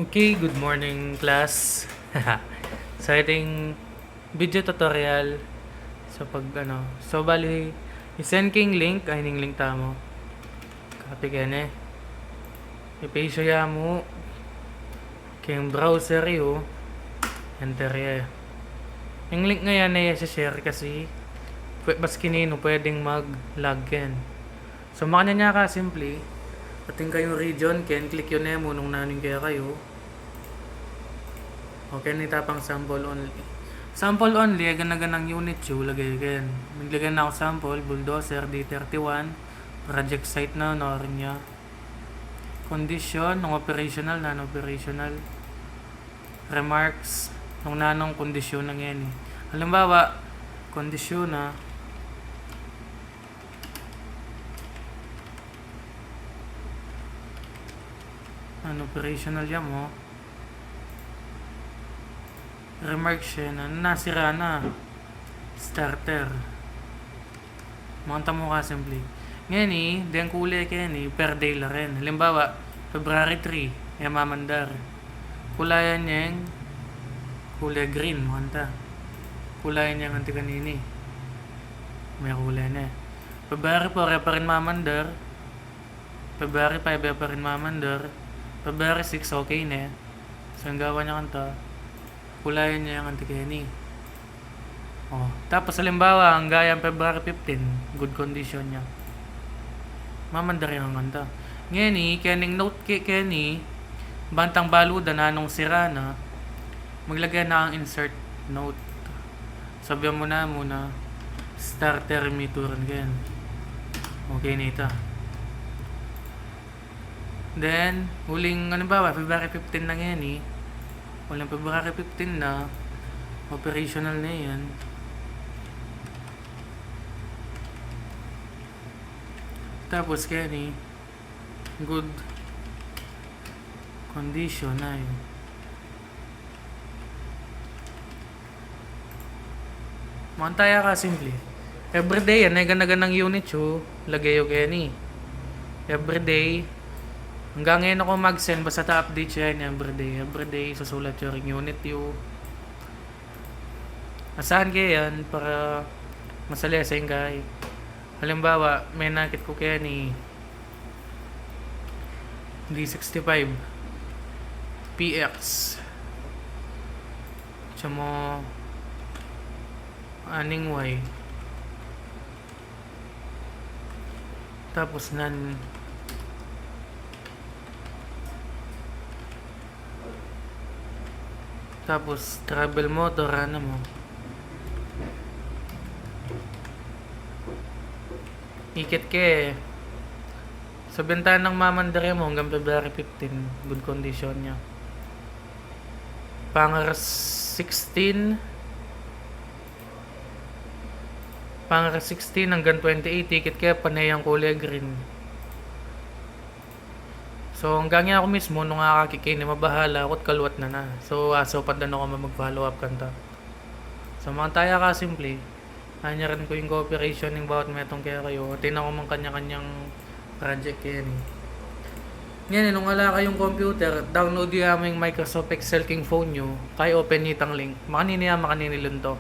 Okay, good morning class. Sa ating video tutorial sa bali i-send king link ay ning link tamo. Copy kene. I-paste ya mo keng browser yo. Enter ya. Yung link ngayon ay share kasi bas kinino pwedeng mag-log ken. So makanya niya ka simply ating kayong region ken click yun na mo nung naning kaya kayo. Okay, nita pang sample only. Sample only, ganang unit yung lagay again. Maglagay na ako sample, bulldozer, D31, project site na, rin niya. Condition, ng operational, non-operational. Remarks, nung nanong kondisyon ng yan eh. Halimbawa, kondisyon na, non-operational yan mo. Remarks siya na nasira na starter makanta mo ka simply ngayon den kulay kaya per day la rin halimbawa February 3 yung mamandar kulayan niya yung kulay green makanta kulayan niya yung anti kanini may kulay na February 4 pa rin mamandar February 5 pa rin mamandar February 6 okay na so ang gawa niya kanta kulayan niya yung anti-kenny. Tapos halimbawa, ang gayang February 15, good condition niya. Mamandar yung kanta. Ngayon kening note Kenny, bantang baludan na nung sira na, maglagay na ang insert note. Sabihan mo na muna, starter mituran ganyan. Okay nita. Then, huling, halimbawa, February 15 lang yan walang February 15 na operational na yan tapos kaya good condition na yun mantaya ka simple everyday yan ay ganaganang unit lagay yung kaya everyday hanggang ngayon ako mag-send basta ta-update siya everyday susulat yung unit yung asahan kaya yan para masalesa yung guy halimbawa may nakit ko kaya D65 PX siya mo aning Y tapos tapos travel motor mo ikit sa bentahan ng mamandari mo hanggang February 15 good condition niya pangar 16 hanggang 28 ikit panay ang kulay green so hanggang ako mismo nung nakakikini mabahala ako't kaluwat na so padan ako mag-follow up kanta so mga taya ka simple rin ko yung cooperation ng bawat metong kaya kayo tinan ko mang kanya-kanyang project yan ngayon nung wala kayong computer download yung aming Microsoft Excel king phone nyo kaya open nitang link makanini to